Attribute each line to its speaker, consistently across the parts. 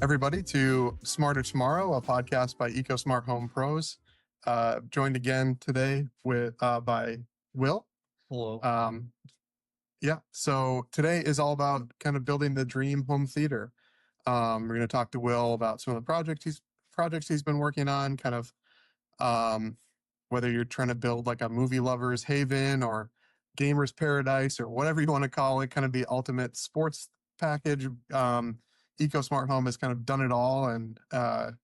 Speaker 1: everybody, to Smarter Tomorrow, a podcast by EcoSmart Home Pros. Joined again today with by Will.
Speaker 2: Hello.
Speaker 1: Yeah, so today is all about kind of building the dream home theater. We're going to talk to Will about some of the projects he's been working on, kind of um, whether you're trying to build like a movie lover's haven or gamer's paradise or whatever you want to call it, kind of the ultimate sports package. EcoSmart Home has kind of done it all, and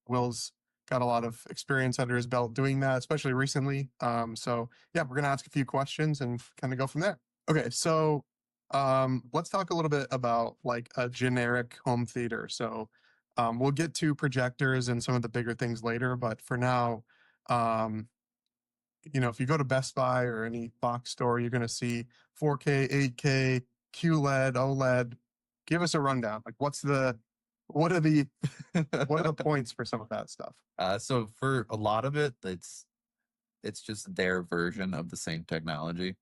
Speaker 1: Will's got a lot of experience under his belt doing that, especially recently. So yeah, we're gonna ask a few questions and kind of go from there. Okay, so let's talk a little bit about like a generic home theater. So we'll get to projectors and some of the bigger things later, but for now, um, if you go to Best Buy or any box store, you're going to see 4K, 8K, QLED, OLED. Give us a rundown. Like, what are the, what are the points for some of that stuff?
Speaker 2: So for a lot of it, it's just their version of the same technology.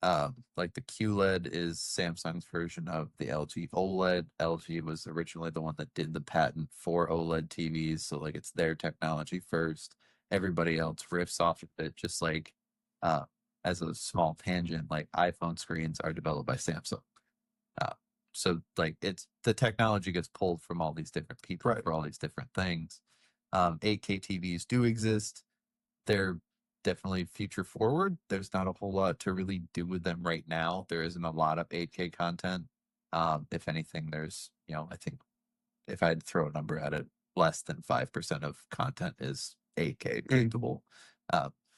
Speaker 2: Like the QLED is Samsung's version of the LG OLED. LG was originally the one that did the patent for OLED TVs, so like it's their technology first. Everybody else riffs off of it, just like uh, as a small tangent, like iPhone screens are developed by Samsung. Uh, so like it's the technology gets pulled from all these different people
Speaker 1: Right.
Speaker 2: for all these different things. 8K TVs do exist. They're definitely future forward. There's not a whole lot to really do with them right now. There isn't a lot of 8K content. If anything, there's, I think if I had to throw a number at it, less than 5% of content is 8K capable.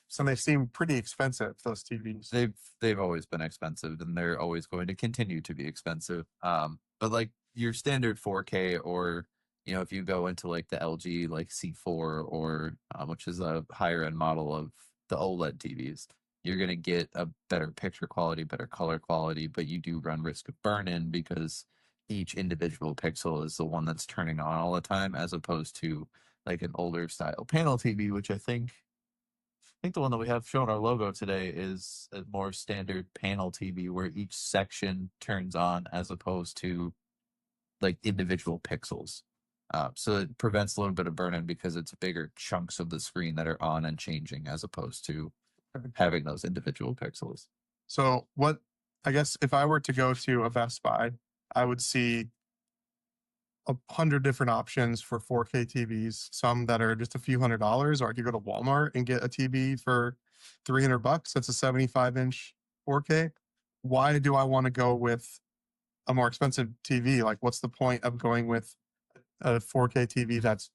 Speaker 1: So they seem pretty expensive, those TVs.
Speaker 2: They've always been expensive, and they're always going to continue to be expensive. But like your standard 4K, or if you go into like the LG like C4, or which is a higher end model of the OLED TVs, you're gonna get a better picture quality, better color quality, but you do run risk of burn-in because each individual pixel is the one that's turning on all the time, as opposed to like an older style panel TV, which I think the one that we have showing our logo today is a more standard panel TV where each section turns on as opposed to like individual pixels. So it prevents a little bit of burn-in because it's bigger chunks of the screen that are on and changing as opposed to having those individual pixels.
Speaker 1: So I guess if I were to go to a Best Buy, I would see 100 different options for 4K TVs, some that are just a few $100s, or I could go to Walmart and get a TV for $300. That's a 75-inch 4K. Why do I want to go with a more expensive TV? Like, what's the point of going with a 4K TV that's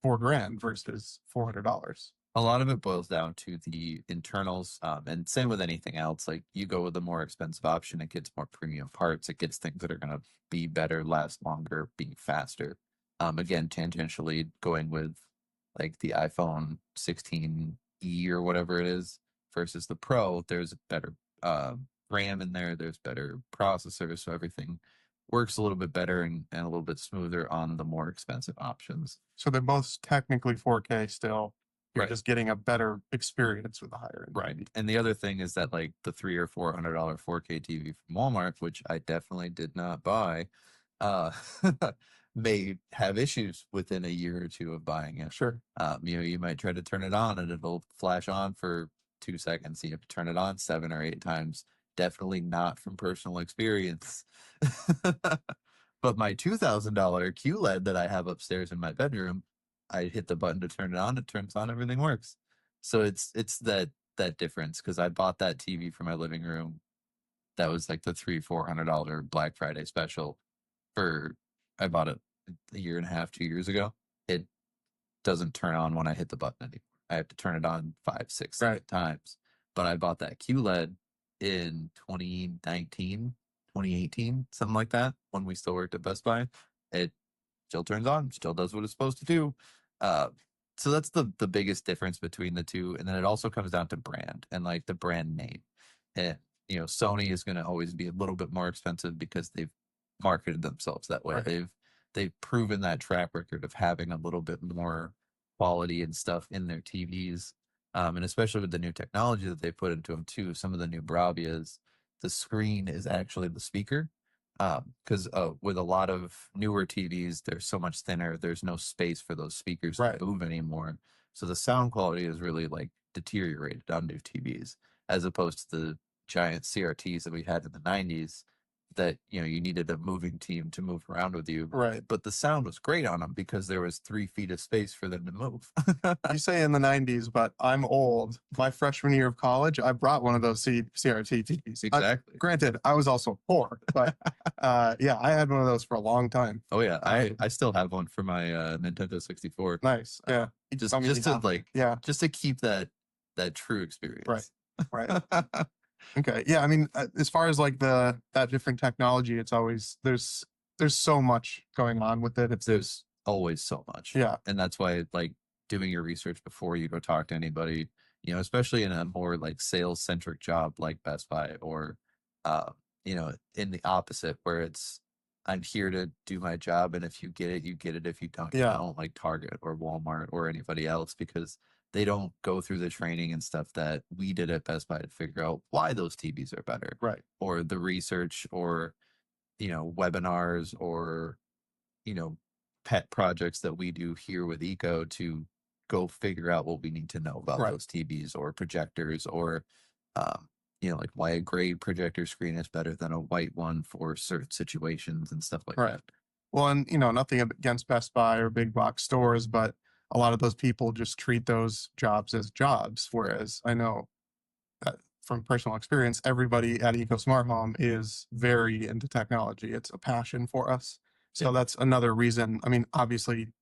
Speaker 1: $4,000 versus $400?
Speaker 2: A lot of it boils down to the internals, and same with anything else. Like you go with the more expensive option, it gets more premium parts. It gets things that are going to be better, last longer, be faster. Again, tangentially going with like the iPhone 16e or whatever it is versus the Pro, there's better RAM in there. There's better processors, so everything works a little bit better and a little bit smoother on the more expensive options.
Speaker 1: So they're both technically 4K still. You're
Speaker 2: Right.
Speaker 1: just getting a better experience with the higher end.
Speaker 2: Right. And the other thing is that like the $300 or $400 4K TV from Walmart, which I definitely did not buy, uh, may have issues within a year or two of buying it.
Speaker 1: Sure.
Speaker 2: You might try to turn it on and it'll flash on for 2 seconds. You have to turn it on 7 or 8 times. Definitely not from personal experience. But my $2,000 QLED that I have upstairs in my bedroom, I hit the button to turn it on, it turns on, everything works. So it's that difference, because I bought that TV for my living room. That was like the $300-400 Black Friday special. I bought it a year and a half, 2 years ago. It doesn't turn on when I hit the button anymore. I have to turn it on 5, 6, 7 times. But I bought that QLED in 2019, 2018, something like that, when we still worked at Best Buy. It still turns on, still does what it's supposed to do. Uh, so that's the biggest difference between the two. And then it also comes down to brand and like the brand name. And Sony is going to always be a little bit more expensive because they've marketed themselves that way.
Speaker 1: Right.
Speaker 2: They've proven that track record of having a little bit more quality and stuff in their TVs. And especially with the new technology that they put into them too, some of the new Bravias, the screen is actually the speaker. Because with a lot of newer TVs, they're so much thinner. There's no space for those speakers
Speaker 1: Right.
Speaker 2: to move anymore. So the sound quality is really like deteriorated on new TVs, as opposed to the giant CRTs that we had in the 90s that, you needed a moving team to move around with you.
Speaker 1: Right.
Speaker 2: But the sound was great on them because there was 3 feet of space for them to move.
Speaker 1: You say in the 90s, but I'm old. My freshman year of college, I brought one of those CRT TVs.
Speaker 2: Exactly.
Speaker 1: Granted, I was also poor, but yeah, I had one of those for a long time.
Speaker 2: Oh yeah, I still have one for my Nintendo 64.
Speaker 1: Nice. Yeah.
Speaker 2: Just
Speaker 1: I mean,
Speaker 2: just to like
Speaker 1: yeah.
Speaker 2: just to keep that true experience.
Speaker 1: Right. Okay. Yeah. I mean, as far as like that different technology, it's always there's so much going on with it.
Speaker 2: There's always so much.
Speaker 1: Yeah.
Speaker 2: And that's why like doing your research before you go talk to anybody, especially in a more like sales centric job like Best Buy or in the opposite where it's I'm here to do my job and if you get it, you get it. If you don't, you
Speaker 1: Yeah.
Speaker 2: don't, like Target or Walmart or anybody else because they don't go through the training and stuff that we did at Best Buy to figure out why those TVs are better.
Speaker 1: Right.
Speaker 2: Or the research or webinars or pet projects that we do here with Eco to go figure out what we need to know about
Speaker 1: Right.
Speaker 2: those TVs or projectors or like why a gray projector screen is better than a white one for certain situations and stuff like
Speaker 1: Right.
Speaker 2: that.
Speaker 1: Well, and nothing against Best Buy or big box stores, but a lot of those people just treat those jobs as jobs. Whereas I know that from personal experience, everybody at Eco Smart Home is very into technology. It's a passion for us. So
Speaker 2: Yeah.
Speaker 1: that's another reason. I mean, obviously,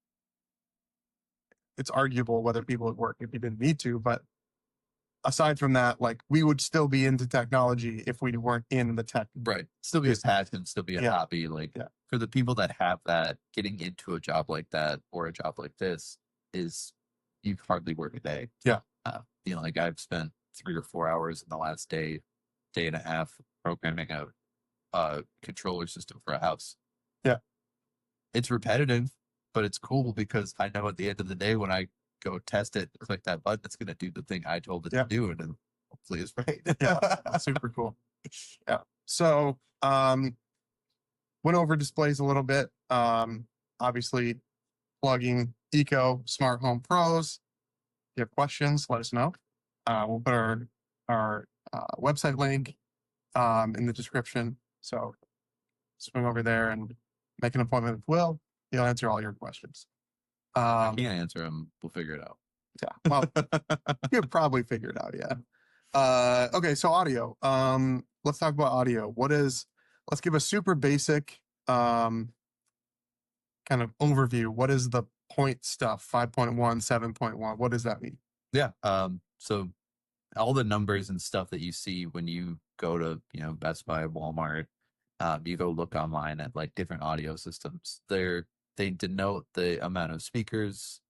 Speaker 1: it's arguable whether people would work if you didn't need to, but aside from that, like we would still be into technology if we weren't in the tech.
Speaker 2: Right. Still be a passion, still be a
Speaker 1: Yeah.
Speaker 2: hobby. Like for the people that have that, getting into a job like that or a job like this is you hardly work a day.
Speaker 1: Yeah.
Speaker 2: Like I've spent 3 or 4 hours in the last day and a half programming a controller system for a house.
Speaker 1: Yeah.
Speaker 2: It's repetitive, but it's cool because I know at the end of the day when I go test it, click that button, it's going to do the thing I told it to do, and then hopefully it's right.
Speaker 1: Yeah, super cool. Yeah. So, went over displays a little bit. Obviously, plugging Eco Smart Home Pros. If you have questions, let us know. We'll put our website link in the description. So swing over there and make an appointment with Will. He'll answer all your questions.
Speaker 2: I can't answer them. We'll figure it out.
Speaker 1: Yeah. Well, you'll probably figure it out. Yeah. Okay. So audio. Let's talk about audio. Let's give a super basic kind of overview. What is the point stuff? 5.1, 7.1. What does that mean?
Speaker 2: Yeah. So all the numbers and stuff that you see when you go to, Best Buy, Walmart, you go look online at like different audio systems. They denote the amount of speakers,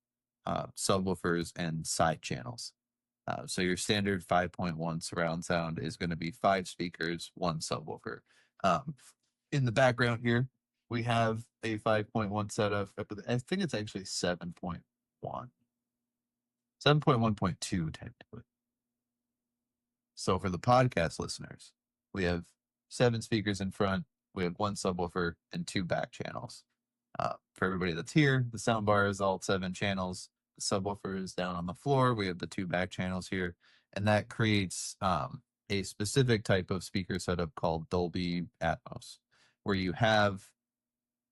Speaker 2: subwoofers, and side channels. So your standard 5.1 surround sound is going to be 5 speakers, 1 subwoofer. In the background here, we have a 5.1 setup. I think it's actually 7.1. 7.1.2 technically. So for the podcast listeners, we have 7 speakers in front, we have 1 subwoofer, and 2 back channels. For everybody that's here, the sound bar is all 7 channels. The subwoofer is down on the floor. We have the 2 back channels here, and that creates a specific type of speaker setup called Dolby Atmos, where you have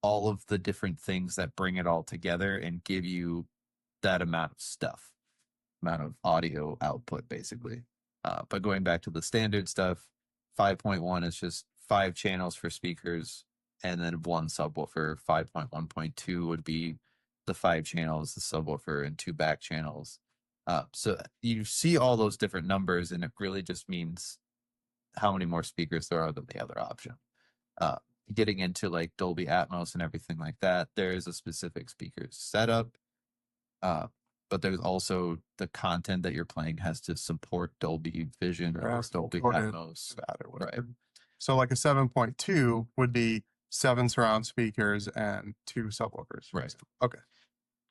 Speaker 2: all of the different things that bring it all together and give you that amount of stuff, amount of audio output, basically. But going back to the standard stuff, 5.1 is just 5 channels for speakers and then 1 subwoofer. 5.1.2 would be the 5 channels, the subwoofer, and 2 back channels. So you see all those different numbers, and it really just means how many more speakers there are than the other option. Getting into like Dolby Atmos and everything like that, there is a specific speaker setup. But there's also the content that you're playing has to support Dolby Vision or Dolby Atmos.
Speaker 1: Or right. So like a 7.2 would be 7 surround speakers and 2 subwoofers.
Speaker 2: Right.
Speaker 1: Okay.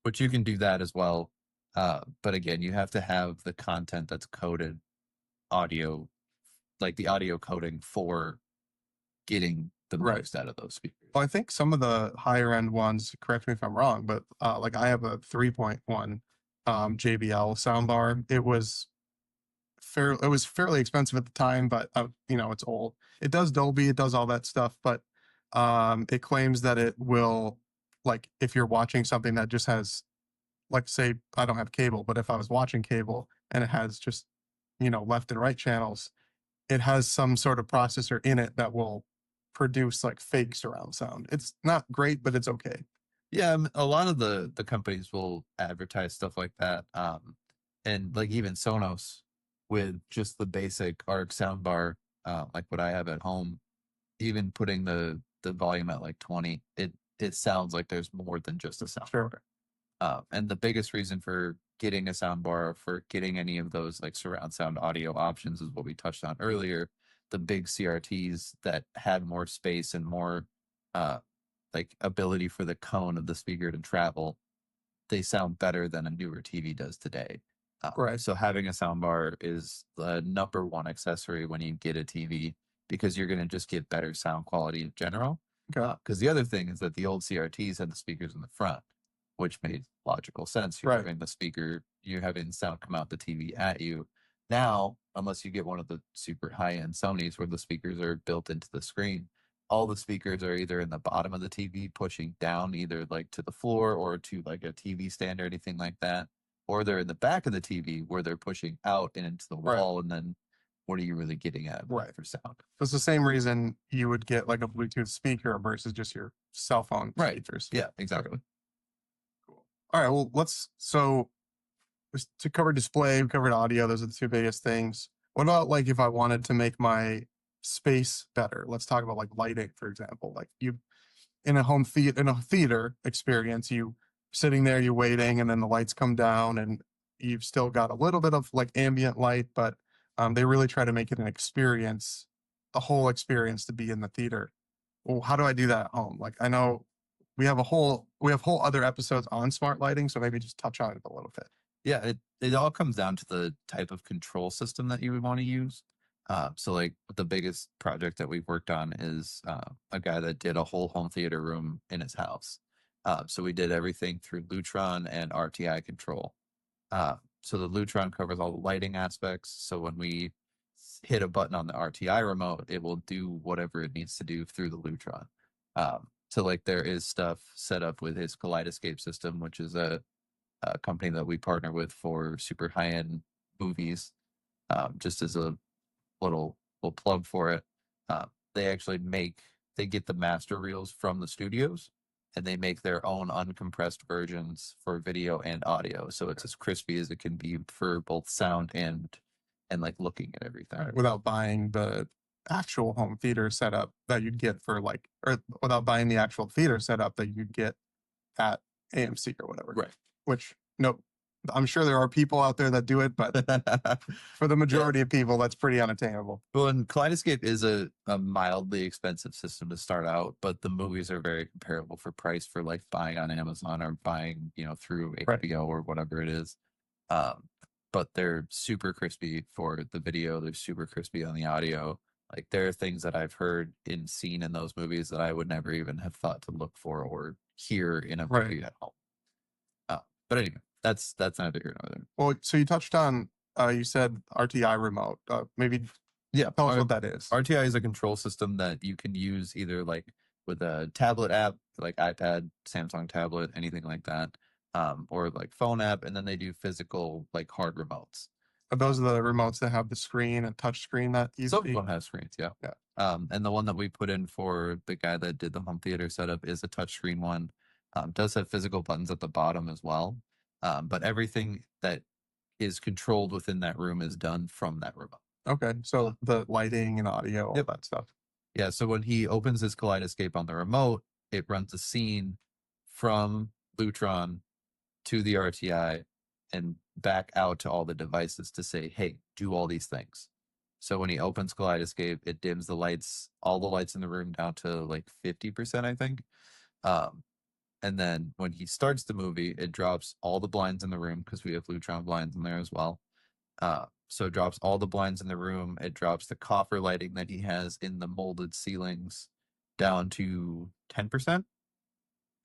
Speaker 2: But you can do that as well. But again, you have to have the content that's coded audio, like the audio coding for getting the
Speaker 1: Right.
Speaker 2: most out of those speakers.
Speaker 1: Well, I think some of the higher end ones, correct me if I'm wrong, but like I have a 3.1 JBL soundbar. It was fairly expensive at the time, but it's old. It does Dolby, it does all that stuff, but it claims that it will, like, if you're watching something that just has, like, say I don't have cable, but if I was watching cable and it has just, left and right channels, it has some sort of processor in it that will produce like fake surround sound. It's not great, but it's okay.
Speaker 2: Yeah, a lot of the companies will advertise stuff like that. And like even Sonos with just the basic ARC soundbar, like what I have at home, even putting the volume at like 20, it sounds like there's more than just a soundbar.
Speaker 1: Sure.
Speaker 2: And the biggest reason for getting a soundbar, for getting any of those like surround sound audio options, is what we touched on earlier. The big CRTs that had more space and more uh, like ability for the cone of the speaker to travel, they sound better than a newer TV does today.
Speaker 1: Right.
Speaker 2: So having a soundbar is the number one accessory when you get a TV, because you're going to just get better sound quality in general.
Speaker 1: Okay.
Speaker 2: Because the other thing is that the old CRTs had the speakers in the front, which made logical sense. You're
Speaker 1: Right.
Speaker 2: having the speaker, you're having sound come out the TV at you. Now, unless you get one of the super high end Sonys where the speakers are built into the screen, all the speakers are either in the bottom of the TV pushing down, either like to the floor or to like a TV stand or anything like that, or they're in the back of the TV where they're pushing out and into the
Speaker 1: Right.
Speaker 2: wall. And then what are you really getting at
Speaker 1: Right.
Speaker 2: for sound?
Speaker 1: It's the same reason you would get like a Bluetooth speaker versus just your cell phone
Speaker 2: Right.
Speaker 1: speakers.
Speaker 2: Yeah, exactly.
Speaker 1: Cool. All right. Well, to cover display, we covered audio. Those are the two biggest things. What about like if I wanted to make my space better? Let's talk about like lighting, for example. Like you in a theater experience, you sitting there, you waiting, and then the lights come down, and you've still got a little bit of like ambient light, but they really try to make it an experience, a whole experience to be in the theater. Well, how do I do that at home? Like I know we have whole other episodes on smart lighting, so maybe just touch on it a little bit.
Speaker 2: Yeah, it all comes down to the type of control system that you would want to use. So like the biggest project that we've worked on is a guy that did a whole home theater room in his house. So we did everything through Lutron and RTI control. So the Lutron covers all the lighting aspects. So when we hit a button on the RTI remote, it will do whatever it needs to do through the Lutron. So like there is stuff set up with his Kaleidoscape system, which is a company that we partner with for super high end movies. Just as a little plug for it, uh, they actually they get the master reels from the studios, and they make their own uncompressed versions for video and audio. So it's as crispy as it can be for both sound and like looking at everything.
Speaker 1: Right, without buying the actual home theater setup that you'd get for like, or without buying the actual theater setup that you'd get at AMC or whatever.
Speaker 2: Right.
Speaker 1: Which, no, I'm sure there are people out there that do it, but for the majority of people, that's pretty unattainable.
Speaker 2: Well, and Kaleidoscape is a mildly expensive system to start out, but the movies are very comparable for price for like buying on Amazon or buying, through
Speaker 1: Right.
Speaker 2: HBO or whatever it is. But they're super crispy for the video. They're super crispy on the audio. Like there are things that I've heard and seen in those movies that I would never even have thought to look for or hear in a movie at home. But anyway, that's neither here nor there.
Speaker 1: Well, so you touched on, you said RTI remote. Maybe
Speaker 2: Yeah,
Speaker 1: tell us what that is.
Speaker 2: RTI is a control system that you can use either like with a tablet app, like iPad, Samsung tablet, anything like that, or like phone app, and then they do physical like hard remotes.
Speaker 1: Are those the remotes that have the screen and touch screen that you
Speaker 2: Some
Speaker 1: see?
Speaker 2: of them have screens, yeah.
Speaker 1: Yeah.
Speaker 2: And the one that we put in for the guy that did the home theater setup is a touchscreen one. Does have physical buttons at the bottom as well. But everything that is controlled within that room is done from that remote.
Speaker 1: Okay, so the lighting and audio, all that stuff.
Speaker 2: Yeah, so when he opens his Kaleidoscape on the remote, it runs a scene from Lutron to the RTI and back out to all the devices to say, hey, do all these things. So when he opens Kaleidoscape, it dims the lights, all the lights in the room down to like 50%, I think. And then when he starts the movie, it drops all the blinds in the room because we have Lutron blinds in there as well. So it drops all the blinds in the room. It drops the coffer lighting that he has in the molded ceilings. down to 10%,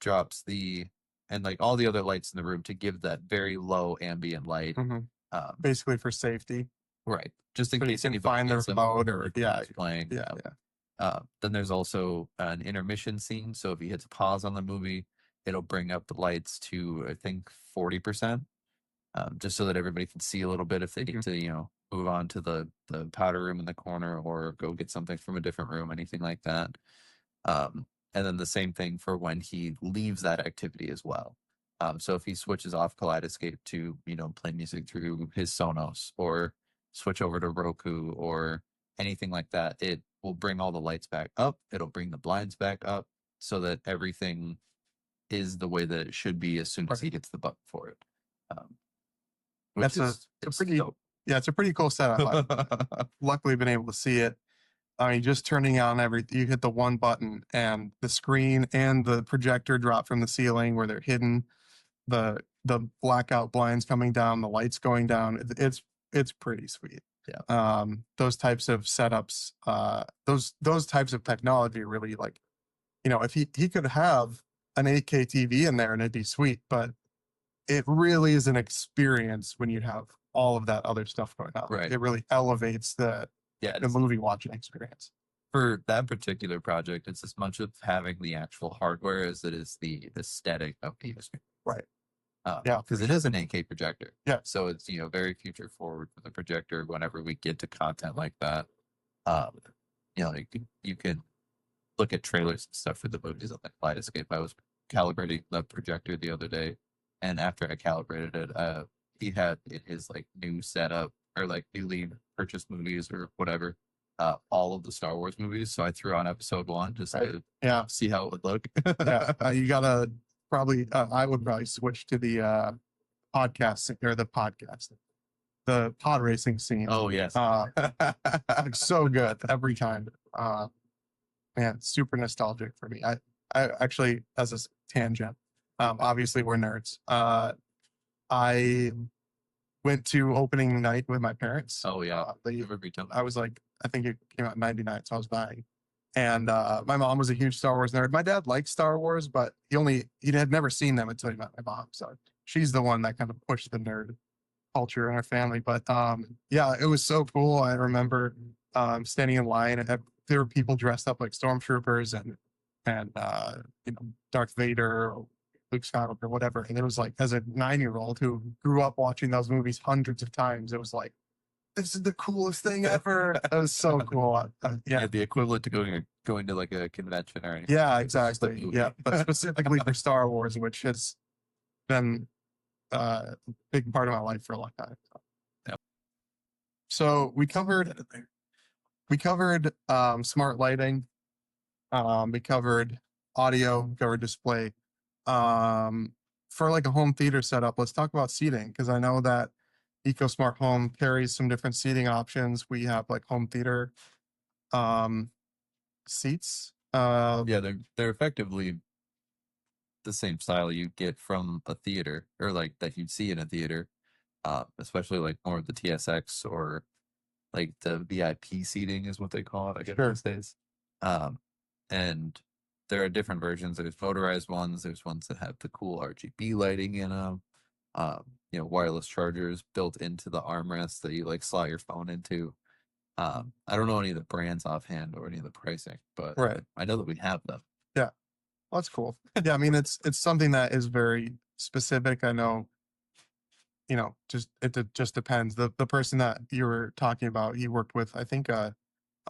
Speaker 2: drops the and like all the other lights in the room to give that very low ambient light.
Speaker 1: Hmm.
Speaker 2: Um,
Speaker 1: Basically for safety,
Speaker 2: right, just in
Speaker 1: so you
Speaker 2: case
Speaker 1: can
Speaker 2: anybody
Speaker 1: find the
Speaker 2: gets up
Speaker 1: remote
Speaker 2: or
Speaker 1: or yeah,
Speaker 2: keeps playing.
Speaker 1: yeah, yeah.
Speaker 2: Then there's also an intermission scene. So if he hits pause on the movie, it'll bring up the lights to I think 40%, just so that everybody can see a little bit if they
Speaker 1: Mhm.
Speaker 2: need to, move on to the powder room in the corner or go get something from a different room, anything like that. And then the same thing for when he leaves that activity as well. So if he switches off Kaleidoscape to, play music through his Sonos or switch over to Roku or anything like that, it will bring all the lights back up. It'll bring the blinds back up so that everything is the way that it should be as soon as he
Speaker 1: Right.
Speaker 2: hits the button for it. Um, which
Speaker 1: That's
Speaker 2: is
Speaker 1: a
Speaker 2: it's
Speaker 1: pretty
Speaker 2: dope.
Speaker 1: yeah, it's a pretty cool setup. I've luckily been able to see it. I mean, just turning on you hit the one button and the screen and the projector drop from the ceiling where they're hidden, the blackout blinds coming down, the lights going down. It's pretty sweet.
Speaker 2: Yeah.
Speaker 1: Those types of setups, those types of technology really like, if he could have an 8K TV in there and it'd be sweet, but it really is an experience when you have all of that other stuff going on.
Speaker 2: Right.
Speaker 1: It really elevates
Speaker 2: Yeah,
Speaker 1: the movie watching experience.
Speaker 2: for that particular project, it's as much of having the actual hardware as it is the aesthetic of the experience.
Speaker 1: Right. Yeah,
Speaker 2: Because it is an 8K projector.
Speaker 1: Yeah.
Speaker 2: So it's very future forward for the projector. Whenever we get to content like that, um, you can look at trailers and stuff for the movies on the Kaleidoscape. I was calibrating the projector the other day, and after I calibrated it, he had in his like new setup or like newly purchased movies or whatever, all of the Star Wars movies. So I threw on episode one just
Speaker 1: Right.
Speaker 2: to
Speaker 1: Yeah.
Speaker 2: see how it would look.
Speaker 1: Yeah. You gotta probably. I would probably switch to the podcast or the pod racing scene.
Speaker 2: Oh yes.
Speaker 1: It's so good every time. Man, super nostalgic for me. I actually, as a tangent, obviously we're nerds. I went to opening night with my parents.
Speaker 2: Oh yeah.
Speaker 1: I was like, I think it came out in '99, so I was dying. And my mom was a huge Star Wars nerd. My dad liked Star Wars, but he had never seen them until he met my mom. So she's the one that kind of pushed the nerd culture in our family. But yeah, it was so cool. I remember standing in line and there were people dressed up like stormtroopers and Darth Vader or Luke Skywalker or whatever. And it was like, as a 9-year-old who grew up watching those movies hundreds of times, it was like, this is the coolest thing ever. That was so cool. Yeah,
Speaker 2: The equivalent to going to like a convention or anything.
Speaker 1: yeah,
Speaker 2: It's just a
Speaker 1: exactly.
Speaker 2: movie.
Speaker 1: Yeah, but specifically for Star Wars, which has been a big part of my life for a long time.
Speaker 2: Yep.
Speaker 1: So we covered smart lighting. We covered audio, covered display. For like a home theater setup, let's talk about seating because I know that EcoSmart Home carries some different seating options. We have like home theater um, seats.
Speaker 2: Yeah, they're effectively the same style you get from a theater or like that you'd see in a theater, especially like more of the TSX or like the VIP seating is what they call it, I guess
Speaker 1: Sure.
Speaker 2: these days. And there are different versions. There's motorized ones. There's ones that have the cool RGB lighting in them. Wireless chargers built into the armrest that you like slot your phone into. I don't know any of the brands offhand or any of the pricing, but
Speaker 1: Right.
Speaker 2: I know that we have them.
Speaker 1: Yeah, well, that's cool. Yeah, I mean it's something that is very specific. I know, just it just depends. The person that you were talking about, he worked with, I think,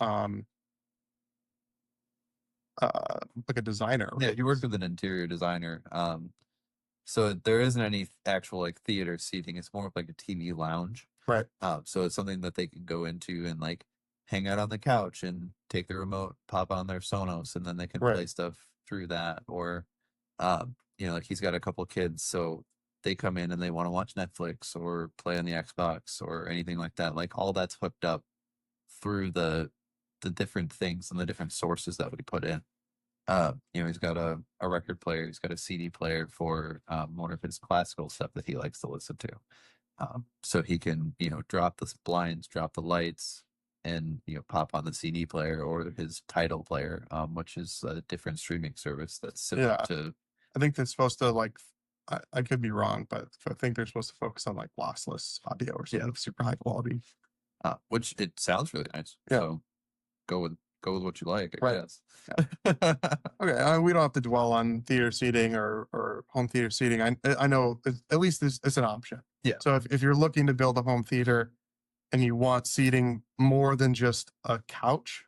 Speaker 1: um, like a designer.
Speaker 2: Yeah,
Speaker 1: Right?
Speaker 2: you worked with an interior designer. So there isn't any actual like theater seating. It's more of like a TV lounge.
Speaker 1: Right.
Speaker 2: So it's something that they can go into and like hang out on the couch and take the remote, pop on their Sonos, and then they can play
Speaker 1: Right.
Speaker 2: stuff through that. Or, like he's got a couple kids, so they come in and they want to watch Netflix or play on the Xbox or anything like that. Like all that's hooked up through the different things and the different sources that we put in. He's got a record player, he's got a CD player for more of his classical stuff that he likes to listen to. So he can, drop the blinds, drop the lights, and pop on the CD player or his Tidal player, which is a different streaming service that's similar
Speaker 1: Yeah.
Speaker 2: to.
Speaker 1: I think they're supposed to like, I could be wrong, but I think they're supposed to focus on like lossless audio or something super high quality.
Speaker 2: Which it sounds really nice.
Speaker 1: Yeah.
Speaker 2: So go with what you like, I
Speaker 1: Right.
Speaker 2: guess.
Speaker 1: Okay, we don't have to dwell on theater seating or home theater seating. I know at least it's an option.
Speaker 2: Yeah.
Speaker 1: So if you're looking to build a home theater and you want seating more than just a couch,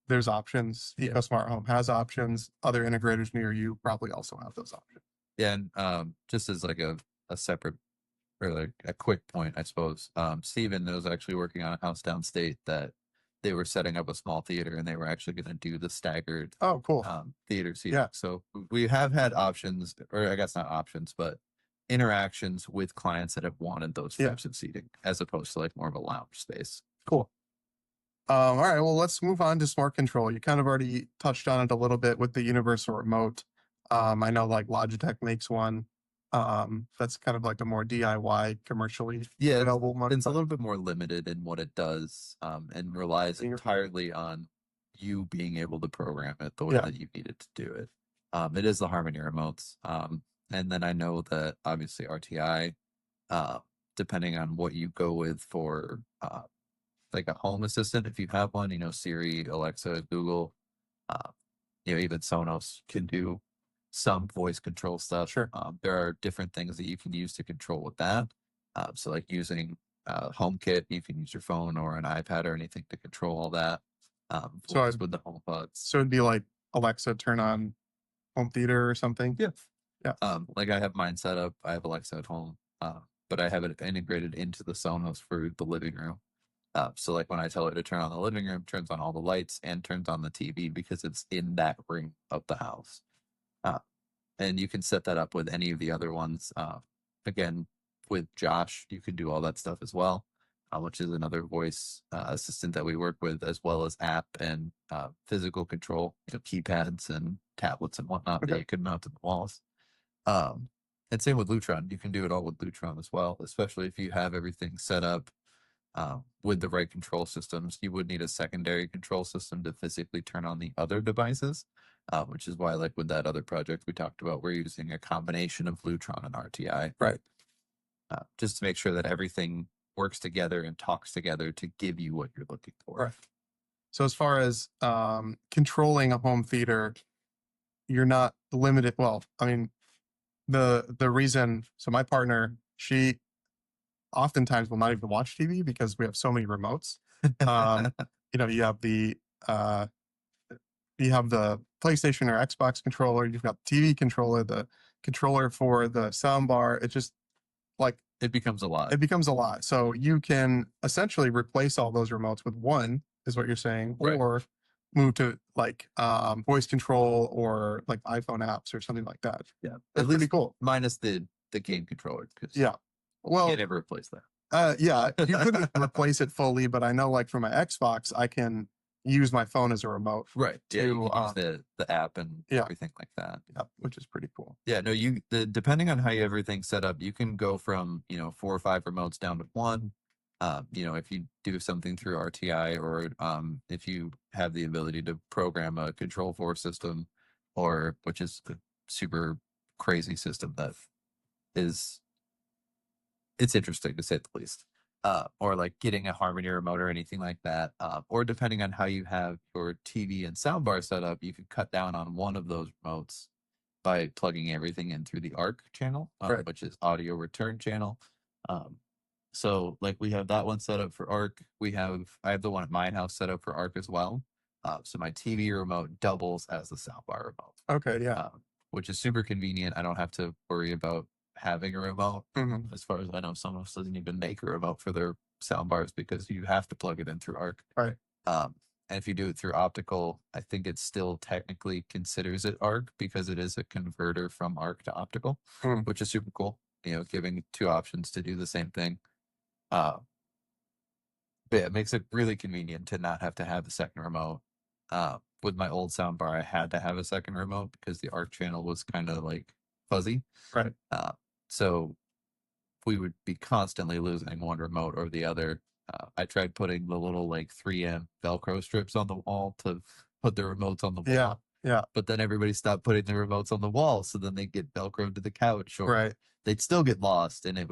Speaker 1: there's options.
Speaker 2: Yeah.
Speaker 1: EcoSmart Home has options. Other integrators near you probably also have those options.
Speaker 2: Yeah, and just as like a separate or like a quick point, I suppose. Steven was actually working on a house downstate that they were setting up a small theater and they were actually going to do the staggered
Speaker 1: Oh, cool.
Speaker 2: theater seating.
Speaker 1: Yeah.
Speaker 2: So we have had options, or I guess not options, but interactions with clients that have wanted those types of seating as opposed to like more of a lounge space.
Speaker 1: Cool. All right, well, let's move on to smart control. You kind of already touched on it a little bit with the universal remote. I know like Logitech makes one. That's kind of like a more DIY commercially available one.
Speaker 2: It's a little bit more limited in what it does, and relies entirely on you being able to program it the way that you need it to do it. It is the Harmony remotes. And then I know that obviously RTI, depending on what you go with for like a home assistant, if you have one, Siri, Alexa, Google, even Sonos can do some voice control stuff.
Speaker 1: Sure.
Speaker 2: There are different things that you can use to control with that. So like using HomeKit, you can use your phone or an iPad or anything to control all that.
Speaker 1: So
Speaker 2: with the HomePods.
Speaker 1: So it'd be like Alexa, turn on home theater or something.
Speaker 2: Yeah.
Speaker 1: Yeah.
Speaker 2: Like I have mine set up. I have Alexa at home, but I have it integrated into the Sonos for the living room. So like when I tell it to turn on the living room, turns on all the lights and turns on the TV because it's in that room of the house. And you can set that up with any of the other ones. Again, with Josh, you can do all that stuff as well, which is another voice assistant that we work with, as well as app and physical control, keypads and tablets and whatnot that you can mount to the walls. And same with Lutron. You can do it all with Lutron as well, especially if you have everything set up with the right control systems. You would need a secondary control system to physically turn on the other devices, which is why, like with that other project we talked about, we're using a combination of Lutron and RTI.
Speaker 1: Right.
Speaker 2: Just to make sure that everything works together and talks together to give you what you're looking for.
Speaker 1: Right. So as far as controlling a home theater, you're not limited. Well, I mean, the reason, so my partner, she oftentimes will not even watch TV because we have so many remotes. You have the PlayStation or Xbox controller, you've got the TV controller, the controller for the sound bar. It just like
Speaker 2: it becomes a lot.
Speaker 1: It becomes a lot. So you can essentially replace all those remotes with one, is what you're saying,
Speaker 2: right.
Speaker 1: Or move to like voice control or like iPhone apps or something like that.
Speaker 2: Yeah,
Speaker 1: that's pretty cool.
Speaker 2: Minus the game controller, because
Speaker 1: well,
Speaker 2: you can't ever replace that.
Speaker 1: You couldn't replace it fully, but I know like for my Xbox, I can use my phone as a remote.
Speaker 2: Right. Yeah, you can use the app and everything like that.
Speaker 1: Yeah, which is pretty cool.
Speaker 2: Yeah, no, depending on how you everything's set up, you can go from 4 or 5 remotes down to one. If you do something through RTI, or if you have the ability to program a Control 4 system, or which is a super crazy system that is, it's interesting to say the least. Or like getting a Harmony remote or anything like that. Or depending on how you have your TV and soundbar set up, you can cut down on one of those remotes by plugging everything in through the ARC channel, which is audio return channel. So like we have that one set up for ARC. I have the one at my house set up for ARC as well. So my TV remote doubles as the soundbar remote.
Speaker 1: Okay, yeah.
Speaker 2: Which is super convenient. I don't have to worry about having a remote. As far as I know, Sonos doesn't even make a remote for their soundbars because you have to plug it in through ARC.
Speaker 1: Right.
Speaker 2: And if you do it through optical, I think it still technically considers it ARC because it is a converter from ARC to optical, which is super cool. Giving 2 options to do the same thing. But it makes it really convenient to not have to have a second remote. With my old soundbar, I had to have a second remote because the ARC channel was kind of like fuzzy.
Speaker 1: Right.
Speaker 2: So we would be constantly losing one remote or the other. I tried putting the little like 3M Velcro strips on the wall to put the remotes on the
Speaker 1: Yeah.
Speaker 2: wall,
Speaker 1: Yeah.
Speaker 2: but then everybody stopped putting the remotes on the wall, so then they get Velcroed to the couch, or
Speaker 1: Right.
Speaker 2: they'd still get lost, and it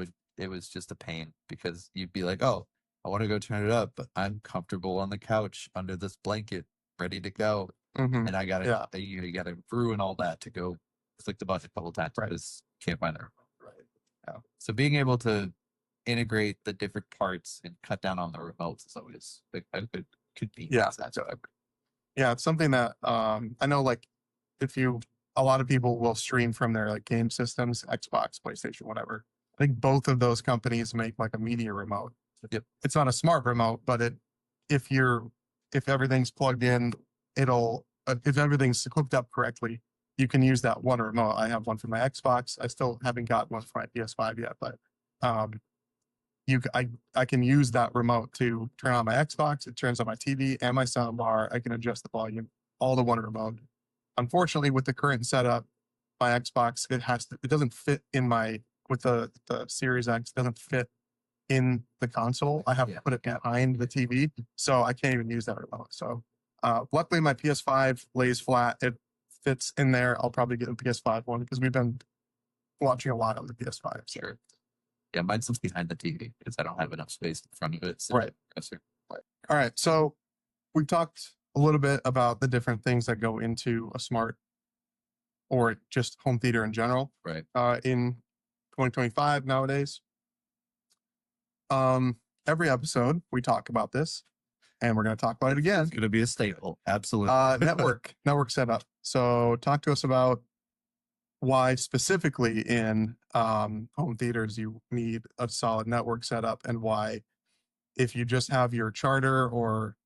Speaker 2: was just a pain because you'd be like, oh, I want to go turn it up, but I'm comfortable on the couch under this blanket, ready to go,
Speaker 1: Hmm.
Speaker 2: and I gotta
Speaker 1: Yeah.
Speaker 2: you gotta ruin all that to go click the button a couple times
Speaker 1: Right.
Speaker 2: because can't find the remote.
Speaker 1: Right.
Speaker 2: Yeah. So being able to integrate the different parts and cut down on the remotes is always a good
Speaker 1: Yeah.
Speaker 2: convenience aspect.
Speaker 1: Yeah. It's something that I know, like, if you a lot of people will stream from their like game systems, Xbox, PlayStation, whatever. I think both of those companies make like a media remote.
Speaker 2: Yep.
Speaker 1: It's not a smart remote, but if you're if everything's plugged in, it'll if everything's hooked up correctly, you can use that one remote. I have one for my Xbox. I still haven't got one for my PS5 yet, but um, I can use that remote to turn on my Xbox. It turns on my TV and my soundbar. I can adjust the volume, all the one remote. Unfortunately, with the current setup, my Xbox it doesn't fit in my with the Series X, it doesn't fit in the console. I have to put it behind the TV, so I can't even use that remote. So luckily my PS5 lays flat. It fits in there. I'll probably get a PS5 one because we've been watching a lot on the PS5. So.
Speaker 2: Sure. Yeah, mine's just behind the TV because I don't have enough space in front of it. So
Speaker 1: Right. All right. So we talked a little bit about the different things that go into a smart or just home theater in general.
Speaker 2: Right.
Speaker 1: In 2025 nowadays. Every episode we talk about this, and we're going to talk about it again.
Speaker 2: It's going to be a staple. Absolutely.
Speaker 1: Network setup. So talk to us about why specifically in home theaters you need a solid network setup, and why if you just have your charter or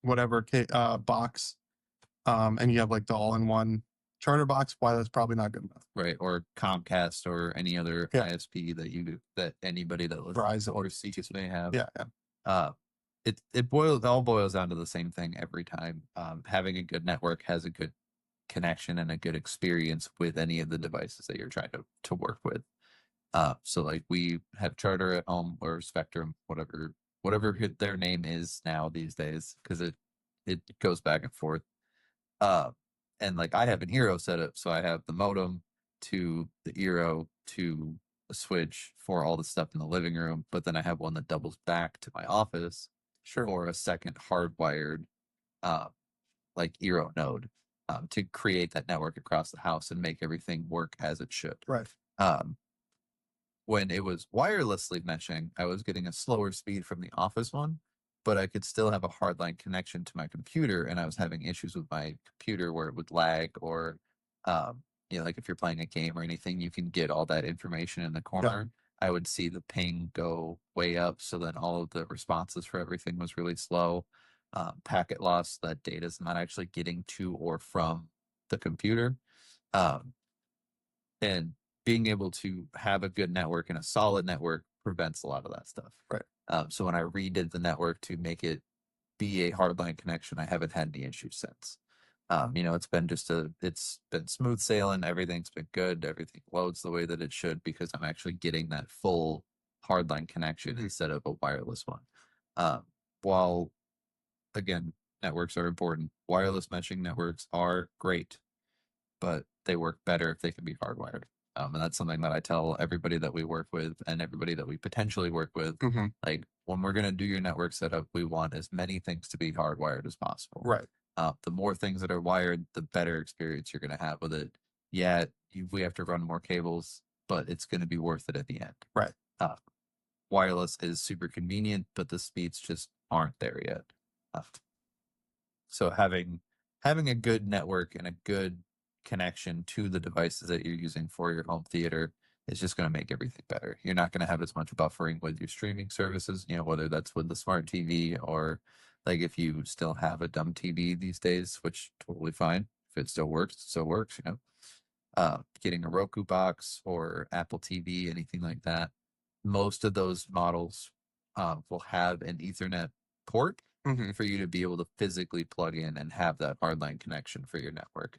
Speaker 1: whatever box, and you have like the all-in-one charter box, why that's probably not good enough.
Speaker 2: Right. Or Comcast or any other
Speaker 1: Yeah.
Speaker 2: ISP that anybody that listens
Speaker 1: Verizon.
Speaker 2: overseas may have.
Speaker 1: Yeah.
Speaker 2: It all boils down to the same thing every time. Having a good network has a good connection and a good experience with any of the devices that you're trying to work with. So like we have Charter at home or Spectrum, whatever their name is now these days, because it goes back and forth. Uh, and like I have an Eero setup, so I have the modem to the Eero to a switch for all the stuff in the living room, but then I have one that doubles back to my office for a second hardwired uh, like Eero node to create that network across the house and make everything work as it should.
Speaker 1: Right.
Speaker 2: When it was wirelessly meshing, I was getting a slower speed from the office one, but I could still have a hardline connection to my computer, and I was having issues with my computer where it would lag, or like if you're playing a game or anything, you can get all that information in the corner. I would see the ping go way up, so then all of the responses for everything was really slow. Packet loss, that data is not actually getting to or from the computer. And being able to have a good network and a solid network prevents a lot of that stuff.
Speaker 1: Right.
Speaker 2: So when I redid the network to make it be a hardline connection, I haven't had any issues since. It's been smooth sailing. Everything's been good. Everything loads the way that it should because I'm actually getting that full hardline connection instead of a wireless one. While again, networks are important. Wireless meshing networks are great, but they work better if they can be hardwired. And that's something that I tell everybody that we work with and everybody that we potentially work with.
Speaker 1: Mm-hmm.
Speaker 2: Like when we're going to do your network setup, we want as many things to be hardwired as possible.
Speaker 1: Right.
Speaker 2: The more things that are wired, the better experience you're going to have with it. Yeah, we have to run more cables, but it's going to be worth it at the end.
Speaker 1: Right.
Speaker 2: Wireless is super convenient, but the speeds just aren't there yet. So having a good network and a good connection to the devices that you're using for your home theater is just going to make everything better. You're not going to have as much buffering with your streaming services, whether that's with the smart TV or like if you still have a dumb TV these days, which totally fine. If it still works, it still works, getting a Roku box or Apple TV, anything like that. Most of those models will have an Ethernet port for you to be able to physically plug in and have that hardline connection for your network.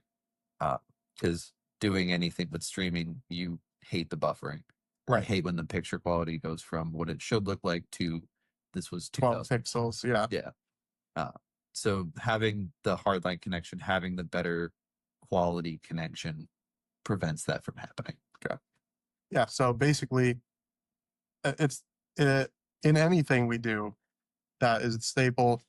Speaker 2: Because doing anything with streaming, you hate the buffering.
Speaker 1: Right.
Speaker 2: I hate when the picture quality goes from what it should look like to This was
Speaker 1: 12
Speaker 2: 2000.
Speaker 1: pixels. Yeah.
Speaker 2: Yeah. Uh, so having the hardline connection, having the better quality connection prevents that from happening.
Speaker 1: Okay. Yeah. So basically, it's in anything we do that is stable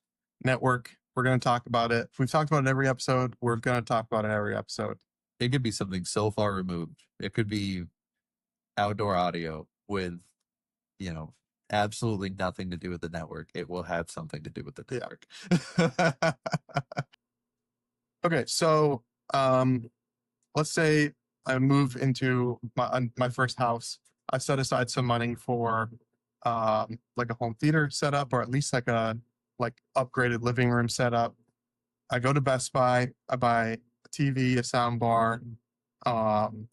Speaker 1: network. We're going to talk about it. If we've talked about it every episode, we're going to talk about it every episode.
Speaker 2: It could be something so far removed. It could be outdoor audio with, you know, absolutely nothing to do with the network. It will have something to do with the network.
Speaker 1: Yeah. Okay, so let's say I move into my first house. I set aside some money for like a home theater setup, or at least like a upgraded living room setup. I go to Best Buy. I buy a TV, a sound bar, um,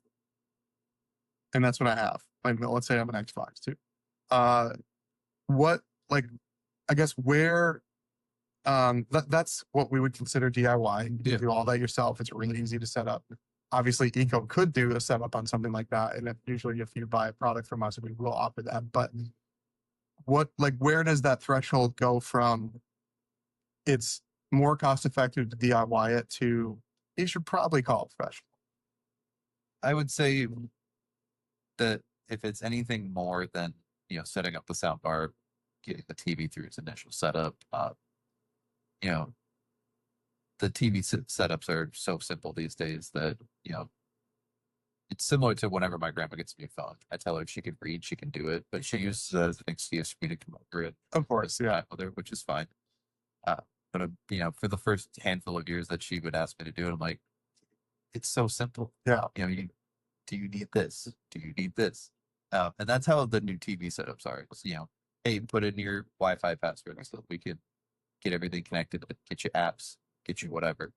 Speaker 1: and that's what I have. Like, let's say I have an Xbox too. Uh, what like I guess where that's what we would consider DIY. You can do all that yourself. It's really easy to set up. Obviously, Eco could do a setup on something like that, and usually if you buy a product from us, we will offer that. But where does that threshold go from? It's more cost effective to DIY it to you should probably call it professional.
Speaker 2: I would say that if it's anything more than, setting up the soundbar, getting the TV through its initial setup, you know, the TV setups are so simple these days that, it's similar to whenever my grandma gets a new phone. I tell her she can read, she can do it, but she uses it as an excuse for me to come over it.
Speaker 1: Of course, yeah.
Speaker 2: With her, which is fine. Uh, but for the first handful of years that she would ask me to do it, I'm like, it's so simple.
Speaker 1: Yeah.
Speaker 2: Do you need this? Do you need this? And that's how the new TV setups are. It's, hey, put in your Wi-Fi password so that we can get everything connected, get you apps, get you whatever.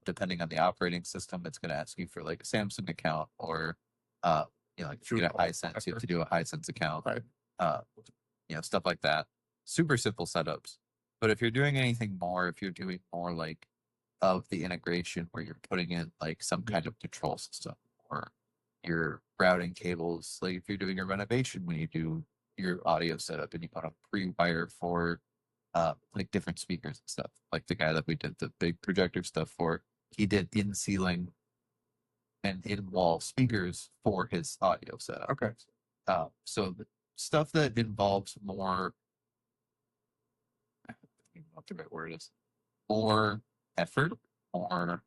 Speaker 2: Depending on the operating system, it's going to ask you for like a Samsung account or, like if you get a Hisense, you have to do a Hisense account,
Speaker 1: Right.
Speaker 2: Stuff like that. Super simple setups. But if you're doing anything more, if you're doing more like of the integration where you're putting in like some kind of control system or your routing cables, like if you're doing a renovation when you do your audio setup and you want to pre-wire for like different speakers and stuff. Like the guy that we did the big projector stuff for, he did in ceiling and in wall speakers for his audio setup.
Speaker 1: Okay.
Speaker 2: So the stuff that involves more, I don't know what the right word is, more effort or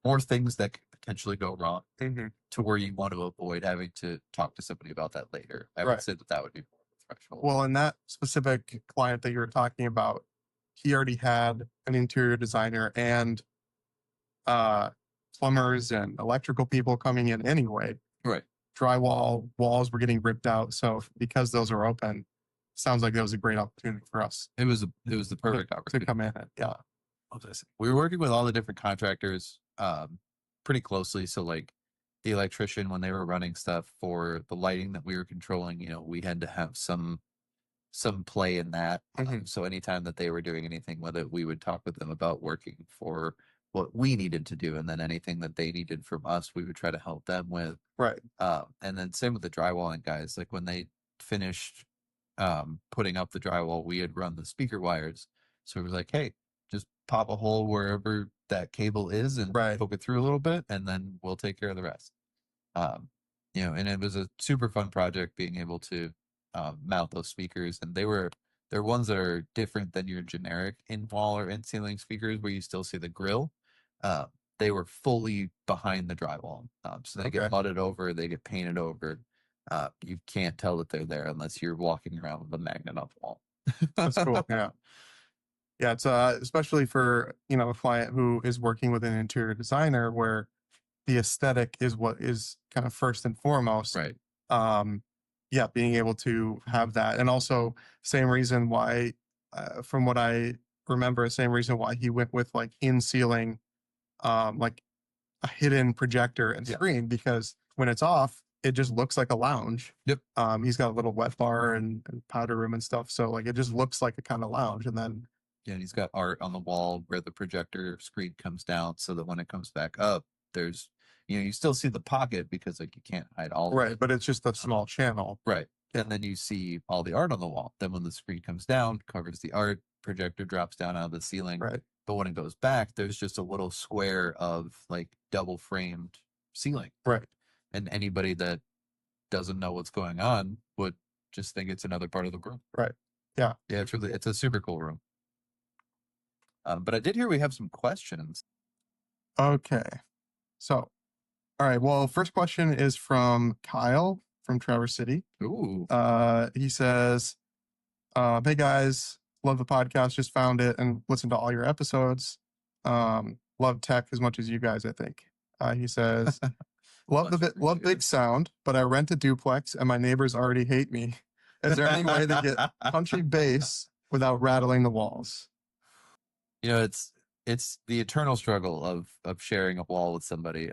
Speaker 2: more things that could potentially go wrong to where you want to avoid having to talk to somebody about that later. I would say that would be more of a threshold.
Speaker 1: Well, in that specific client that you were talking about, he already had an interior designer and plumbers and electrical people coming in anyway.
Speaker 2: Right.
Speaker 1: Drywall walls were getting ripped out. So because those are open, sounds like that was a great opportunity for us.
Speaker 2: It was the perfect opportunity
Speaker 1: to come in. Yeah.
Speaker 2: We were working with all the different contractors pretty closely. So like the electrician, when they were running stuff for the lighting that we were controlling, we had to have some play in that. So anytime that they were doing anything with it, we would talk with them about working for what we needed to do. And then anything that they needed from us, we would try to help them with.
Speaker 1: Right.
Speaker 2: And then same with the drywalling guys, like when they finished putting up the drywall, we had run the speaker wires. So it was like, hey, just pop a hole wherever that cable is and poke it through a little bit, and then we'll take care of the rest. And it was a super fun project being able to mount those speakers, and they're ones that are different than your generic in wall or in ceiling speakers where you still see the grill. They were fully behind the drywall, so they get mudded over, they get painted over. You can't tell that they're there unless you're walking around with a magnet on the wall.
Speaker 1: That's cool. Yeah. Yeah. It's especially for, a client who is working with an interior designer where the aesthetic is what is kind of first and foremost.
Speaker 2: Right.
Speaker 1: Yeah. Being able to have that. And also same reason why, from what I remember, same reason why he went with like in ceiling, like a hidden projector and screen, because when it's off, it just looks like a lounge.
Speaker 2: Yep.
Speaker 1: He's got a little wet bar and powder room and stuff. So like, it just looks like a kind of lounge. And then,
Speaker 2: and he's got art on the wall where the projector screen comes down so that when it comes back up, there's, you still see the pocket because like you can't hide all of it.
Speaker 1: But it's just a small channel.
Speaker 2: Right. and then you see all the art on the wall. Then when the screen comes down, covers the art, projector drops down out of the ceiling.
Speaker 1: Right.
Speaker 2: But when it goes back, there's just a little square of like double framed ceiling.
Speaker 1: Right.
Speaker 2: And anybody that doesn't know what's going on would just think it's another part of the room.
Speaker 1: Right. Yeah.
Speaker 2: Yeah, it's a super cool room. But I did hear we have some questions.
Speaker 1: Okay. So, all right. Well, first question is from Kyle from Traverse City.
Speaker 2: Ooh.
Speaker 1: He says, "Hey guys, love the podcast. Just found it and listened to all your episodes. Love tech as much as you guys, I think." He says, love big sound, but I rent a duplex and my neighbors already hate me. Is there any way to get punchy bass without rattling the walls?
Speaker 2: You know, it's the eternal struggle of sharing a wall with somebody.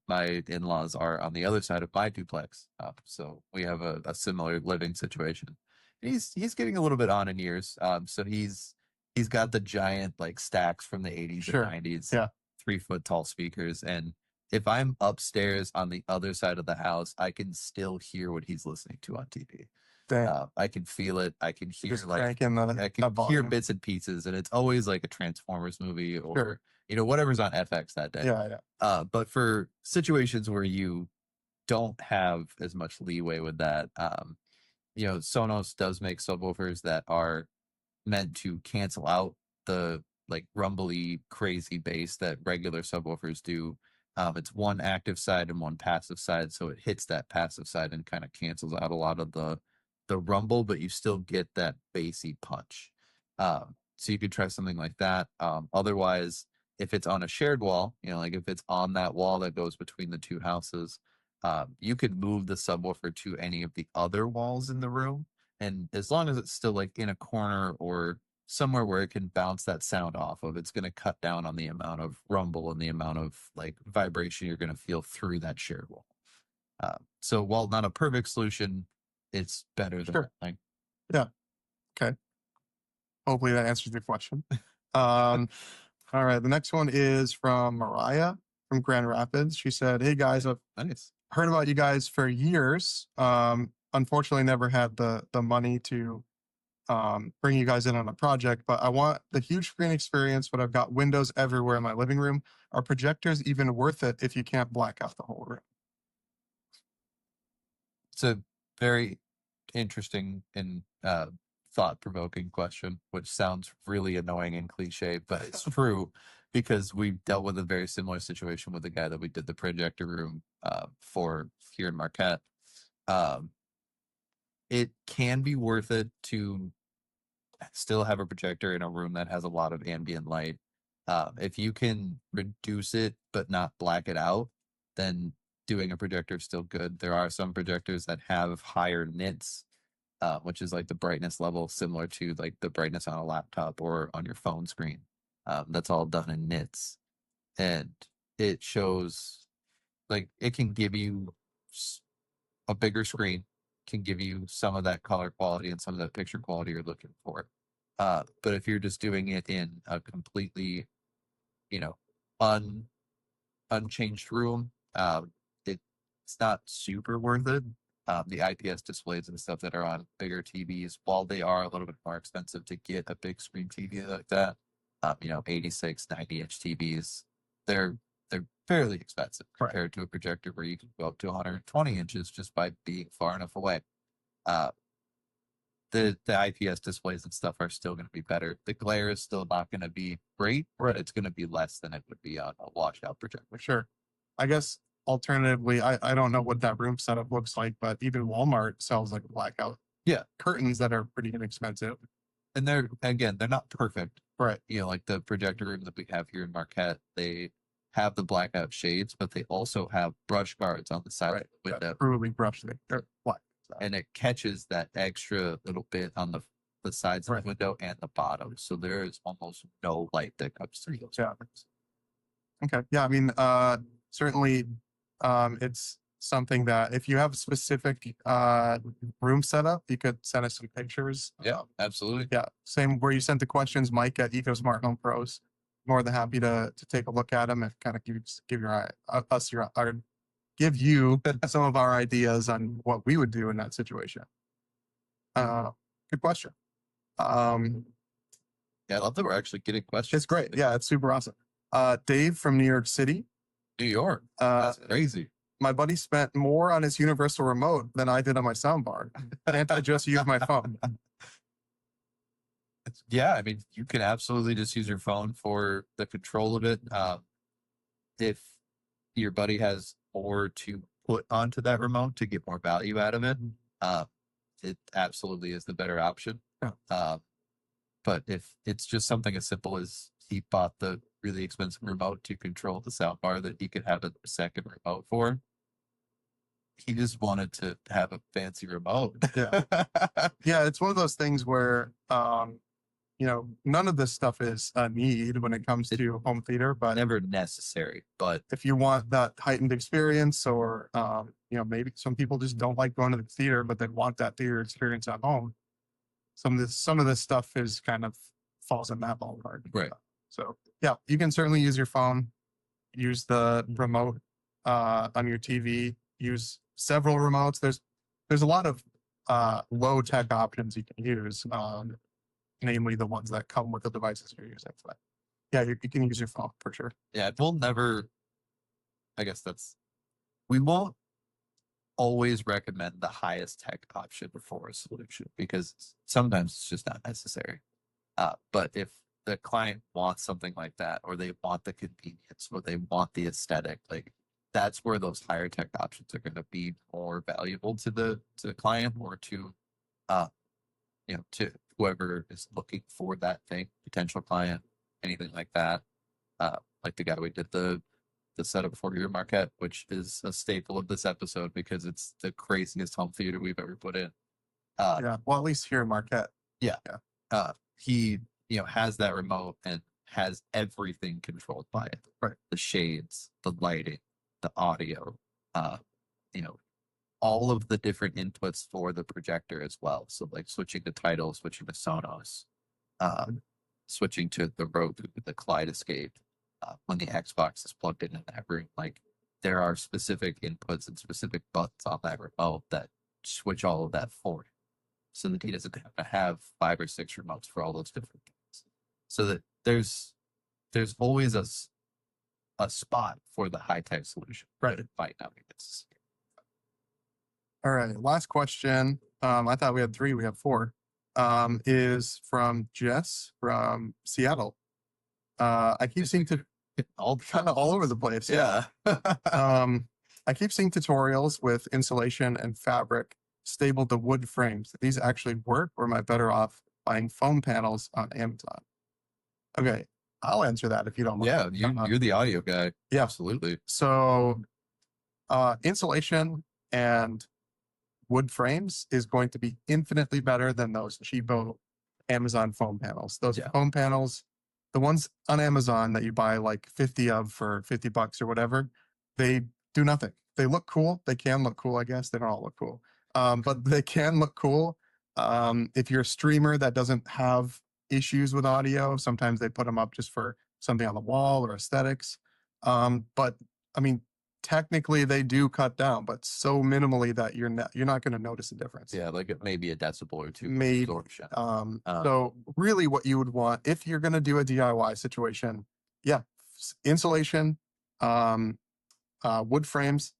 Speaker 2: My in-laws are on the other side of my duplex, so we have a similar living situation. He's getting a little bit on in years, so he's got the giant like stacks from the 80s
Speaker 1: Sure.
Speaker 2: and 90s,
Speaker 1: Yeah.
Speaker 2: 3 foot tall speakers, and if I'm upstairs on the other side of the house, I can still hear what he's listening to on TV.
Speaker 1: Dang.
Speaker 2: I can feel it. I can hear
Speaker 1: Just
Speaker 2: like
Speaker 1: cranking the
Speaker 2: I
Speaker 1: that
Speaker 2: can hear
Speaker 1: volume.
Speaker 2: bits and pieces, and it's always like a Transformers movie or
Speaker 1: Sure.
Speaker 2: whatever's on FX that day.
Speaker 1: Yeah. Yeah.
Speaker 2: But for situations where you don't have as much leeway with that, Sonos does make subwoofers that are meant to cancel out the like rumbly, crazy bass that regular subwoofers do. It's one active side and one passive side, so it hits that passive side and kind of cancels out a lot of the rumble, but you still get that bassy punch. So you could try something like that. Otherwise, if it's on a shared wall, like if it's on that wall that goes between the two houses, you could move the subwoofer to any of the other walls in the room, and as long as it's still like in a corner or somewhere where it can bounce that sound off of, it's going to cut down on the amount of rumble and the amount of like vibration you're going to feel through that shared wall. So while not a perfect solution, it's better than
Speaker 1: Sure.
Speaker 2: nothing.
Speaker 1: Yeah. Okay. Hopefully that answers your question. All right. The next one is from Mariah from Grand Rapids. She said, "Hey guys, I've
Speaker 2: Nice.
Speaker 1: heard about you guys for years. Unfortunately, never had the money to bring you guys in on a project, but I want the huge screen experience, but I've got windows everywhere in my living room. Are projectors even worth it if you can't black out the whole room?"
Speaker 2: It's a very interesting and thought-provoking question, which sounds really annoying and cliche, but it's true because we dealt with a very similar situation with the guy that we did the projector room for here in Marquette. It can be worth it to still have a projector in a room that has a lot of ambient light. If you can reduce it but not black it out, then doing a projector is still good. There are some projectors that have higher nits, which is like the brightness level similar to like the brightness on a laptop or on your phone screen. That's all done in nits, and it shows like it can give you a bigger screen, can give you some of that color quality and some of that picture quality you're looking for. But if you're just doing it in a completely, you know, un unchanged room, it's not super worth it. The IPS displays and stuff that are on bigger TVs, while they are a little bit more expensive to get a big screen TV like that, 86, 90-inch TVs, they're they're fairly expensive
Speaker 1: Right.
Speaker 2: compared to a projector where you can go up to 120 inches just by being far enough away. Uh, the IPS displays and stuff are still going to be better. The glare is still not going to be great,
Speaker 1: Right.
Speaker 2: but it's going to be less than it would be on a washed out projector.
Speaker 1: Sure. I guess alternatively, I don't know what that room setup looks like, but even Walmart sells like blackout
Speaker 2: Yeah,
Speaker 1: curtains that are pretty inexpensive.
Speaker 2: and they're not perfect.
Speaker 1: Right.
Speaker 2: Like the projector room that we have here in Marquette, they have the blackout shades, but they also have brush guards on the side of the window,
Speaker 1: Probably brushed it. They're black.
Speaker 2: and it catches that extra little bit on the sides of
Speaker 1: Right.
Speaker 2: the window and the bottom, so there is almost no light that comes through those.
Speaker 1: Yeah. Okay. Yeah. I mean, certainly, it's something that if you have a specific room setup, you could send us some pictures.
Speaker 2: Yeah, absolutely.
Speaker 1: Yeah. Same where you sent the questions, Mike at Eco Smart Home Pros. More than happy to take a look at them and kind of give your us your give you some of our ideas on what we would do in that situation. Good question. Um,
Speaker 2: Yeah, I love that we're actually getting questions.
Speaker 1: it's great. Yeah, it's super awesome. Dave from New York City.
Speaker 2: New York.
Speaker 1: Uh,
Speaker 2: That's crazy.
Speaker 1: my buddy spent more on his universal remote than I did on my soundbar. Can't I just use my phone?
Speaker 2: Yeah, I mean, you can absolutely just use your phone for the control of it. If your buddy has more to put onto that remote to get more value out of it, it absolutely is the better option.
Speaker 1: Yeah.
Speaker 2: But if it's just something as simple as he bought the really expensive remote to control the soundbar that he could have a second remote for, he just wanted to have a fancy remote.
Speaker 1: Yeah. Yeah, it's one of those things where none of this stuff is a need when it comes to home theater, but
Speaker 2: Never necessary, but
Speaker 1: if you want that heightened experience, or maybe some people just don't like going to the theater, but they want that theater experience at home. Some of this stuff is kind of falls in that ballpark.
Speaker 2: right.
Speaker 1: So yeah, you can certainly use your phone, use the remote on your TV, use several remotes. There's a lot of low tech options you can use, namely the ones that come with the devices you're using. But yeah, you can use your phone for sure.
Speaker 2: Yeah, we'll never, I guess we won't always recommend the highest tech option for a solution because sometimes it's just not necessary. But if the client wants something like that, or they want the convenience, or they want the aesthetic, like that's where those higher tech options are going to be more valuable to the client, or to to whoever is looking for that thing, potential client, anything like that. Like the guy we did the setup for here, Marquette, which is a staple of this episode because it's the craziest home theater we've ever put in.
Speaker 1: Yeah, well, at least here in Marquette.
Speaker 2: Yeah. He has that remote and has everything controlled by it.
Speaker 1: Right.
Speaker 2: The shades, the lighting, the audio, you know, all of the different inputs for the projector as well. So like switching to Tidal, switching to Sonos, switching to the Roku, the Kaleidoscape, when the Xbox is plugged in that room. Like there are specific inputs and specific buttons on that remote that switch all of that for him, so that he doesn't have to have 5 or 6 remotes for all those different things. So that there's always a spot for the high tech solution.
Speaker 1: Right.
Speaker 2: It might not be necessary.
Speaker 1: All right, last question. I thought we had 3. We have 4. Is from Jess from Seattle. I keep seeing
Speaker 2: all
Speaker 1: kind of all over the place.
Speaker 2: Yeah.
Speaker 1: I keep seeing tutorials with insulation and fabric stapled to wood frames. Do these actually work, or am I better off buying foam panels on Amazon? Okay, I'll answer that if you don't mind.
Speaker 2: Yeah, you're the audio guy.
Speaker 1: Yeah.
Speaker 2: Absolutely.
Speaker 1: So insulation and wood frames is going to be infinitely better than those cheapo Amazon foam panels. Those foam panels, the ones on Amazon that you buy like 50 of for $50 or whatever, they do nothing. They look cool. They can look cool, I guess. They don't all look cool. But they can look cool. If you're a streamer that doesn't have issues with audio, sometimes they put them up just for something on the wall or aesthetics. But I mean, technically they do cut down, but so minimally that you're not going to notice a difference.
Speaker 2: Yeah, like it may be a decibel or 2
Speaker 1: Maybe.
Speaker 2: absorption.
Speaker 1: So really what you would want if you're going to do a DIY situation, insulation, wood frames,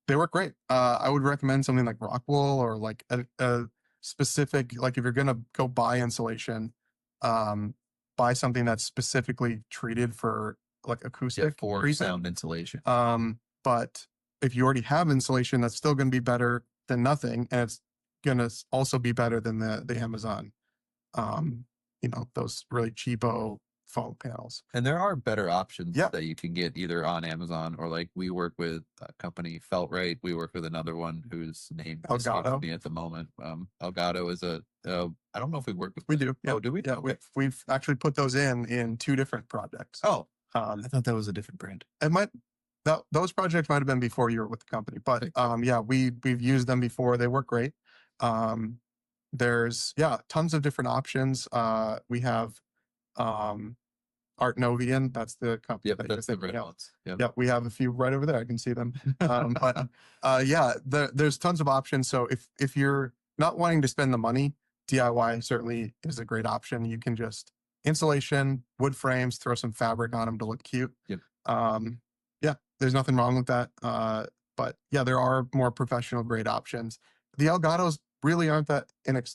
Speaker 1: they work great. I would recommend something like rock wool, or like a specific, like if you're going to go buy insulation, buy something that's specifically treated for like acoustic
Speaker 2: for
Speaker 1: treatment.
Speaker 2: Sound insulation.
Speaker 1: But if you already have insulation, that's still going to be better than nothing, and it's going to also be better than the Amazon, those really cheapo foam panels.
Speaker 2: And there are better options
Speaker 1: Yeah.
Speaker 2: that you can get either on Amazon, or like we work with a company, Feltrite. We work with another one whose name escapes
Speaker 1: Elgato.
Speaker 2: me at the moment. Elgato is I don't know if we work with.
Speaker 1: We do.
Speaker 2: Yeah. Oh, do we?
Speaker 1: Yeah, we've actually put those in 2 different projects.
Speaker 2: Oh,
Speaker 1: I
Speaker 2: thought that was a different brand.
Speaker 1: It might. Those projects might have been before you were with the company, but we've used them before. They work great. There's tons of different options. We have Art Novian. That's the company.
Speaker 2: Yeah, that's the red ones.
Speaker 1: Yeah, we have a few right over there. I can see them. But there's tons of options. So if you're not wanting to spend the money, DIY certainly is a great option. You can just insulation, wood frames, throw some fabric on them to look cute.
Speaker 2: Yep.
Speaker 1: Yeah, there's nothing wrong with that. But yeah, there are more professional grade options. The Elgatos really aren't that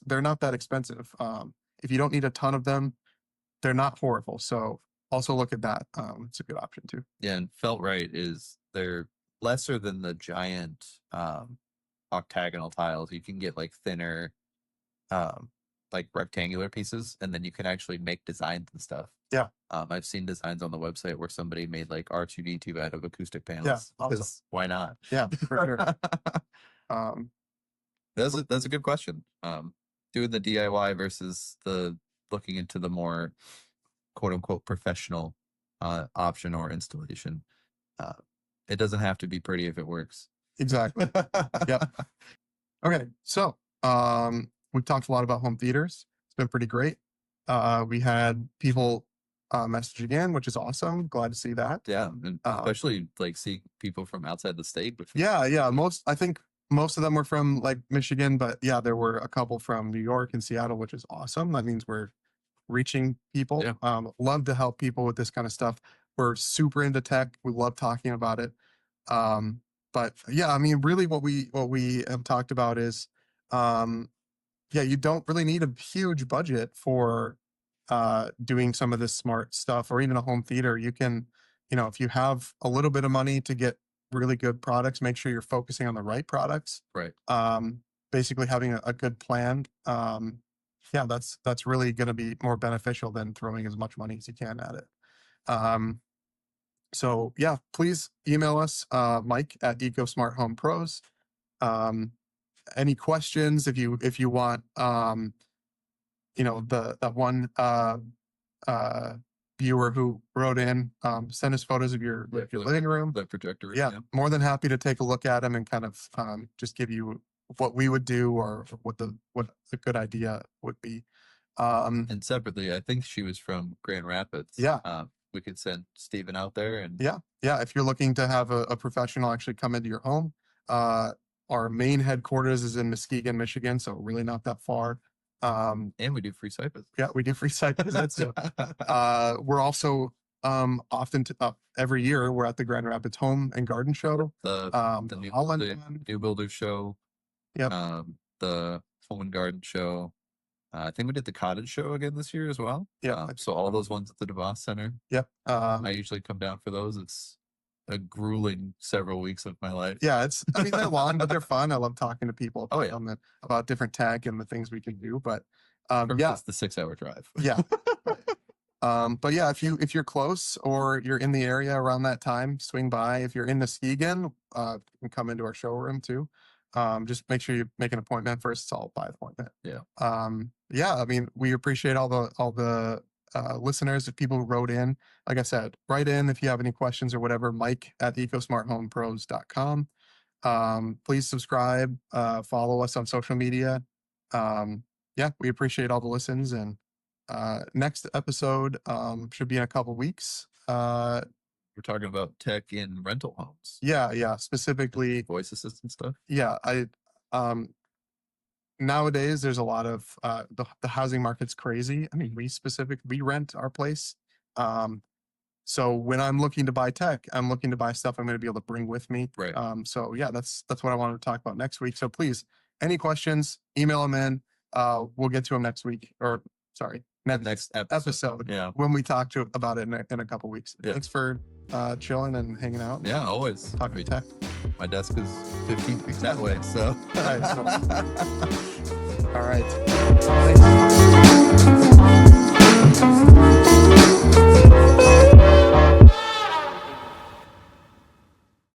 Speaker 1: they're not that expensive. If you don't need a ton of them, they're not horrible. So also look at that. It's a good option too.
Speaker 2: Yeah, and Felt-Right they're lesser than the giant octagonal tiles. You can get like thinner like rectangular pieces, and then you can actually make designs and stuff.
Speaker 1: Yeah.
Speaker 2: I've seen designs on the website where somebody made like R2D2 out of acoustic panels.
Speaker 1: Yeah, awesome.
Speaker 2: Because why not?
Speaker 1: Yeah, for sure.
Speaker 2: That's a good question. Doing the DIY versus the looking into the more quote unquote professional option or installation. It doesn't have to be pretty if it works.
Speaker 1: Exactly. Yep. Okay, so we've talked a lot about home theaters. It's been pretty great. We had people message again, which is awesome. Glad to see that.
Speaker 2: Yeah, and especially like seeing people from outside the state.
Speaker 1: Yeah. I think most of them were from like Michigan, but yeah, there were a couple from New York and Seattle, which is awesome. That means we're reaching people.
Speaker 2: Yeah.
Speaker 1: Love to help people with this kind of stuff. We're super into tech. We love talking about it. But yeah, I mean, really what we have talked about is, yeah, you don't really need a huge budget for doing some of this smart stuff or even a home theater. You can, if you have a little bit of money to get really good products, make sure you're focusing on the right products.
Speaker 2: Right.
Speaker 1: Basically having a good plan. Yeah, that's really going to be more beneficial than throwing as much money as you can at it. So yeah, please email us, Mike at EcoSmartHomePros. Any questions if you want, that one viewer who wrote in, send us photos of your living room.
Speaker 2: The projector.
Speaker 1: Yeah, more than happy to take a look at them and kind of just give you what we would do or what a good idea would be.
Speaker 2: And separately, I think she was from Grand Rapids.
Speaker 1: Yeah.
Speaker 2: We could send Steven out there and
Speaker 1: yeah, if you're looking to have a professional actually come into your home, our main headquarters is in Muskegon, Michigan, so really not that far.
Speaker 2: And we do free site visits.
Speaker 1: Yeah, we do free site visits. So, we're also often every year we're at the Grand Rapids Home and Garden Show.
Speaker 2: The New Builder Show.
Speaker 1: Yep.
Speaker 2: The Home and Garden Show. I think we did the Cottage Show again this year as well.
Speaker 1: Yeah.
Speaker 2: So all those ones at the DeVos Center.
Speaker 1: Yep.
Speaker 2: I usually come down for those. It's a grueling several weeks of my life.
Speaker 1: Yeah, they're long, but they're fun. I love talking to people about different tech and the things we can do. But yeah,
Speaker 2: it's the 6-hour drive.
Speaker 1: Yeah. But yeah, if you're close or you're in the area around that time, swing by. If you're in Muskegon, you can come into our showroom too. Just make sure you make an appointment first. It's all by appointment.
Speaker 2: Yeah.
Speaker 1: Yeah, I mean, we appreciate all the listeners, if people who wrote in. Like I said, write in if you have any questions or whatever. Mike at ecosmarthomepros.com. Please subscribe, follow us on social media. Yeah, we appreciate all the listens, and next episode should be in a couple weeks.
Speaker 2: We're talking about tech in rental homes.
Speaker 1: Yeah, specifically
Speaker 2: voice assistant stuff.
Speaker 1: Yeah, nowadays there's a lot of the housing market's crazy. I mean, we rent our place. So when I'm looking to buy tech, I'm looking to buy stuff I'm going to be able to bring with me.
Speaker 2: Right.
Speaker 1: So yeah, that's what I wanted to talk about next week. So please, any questions, email them in. We'll get to them next week, or sorry, next episode.
Speaker 2: Yeah.
Speaker 1: When we talk about it in a couple weeks.
Speaker 2: Yeah.
Speaker 1: Thanks for chilling and hanging out.
Speaker 2: Yeah, always.
Speaker 1: Talking tech.
Speaker 2: My desk is 15 feet that way, so.
Speaker 1: All right.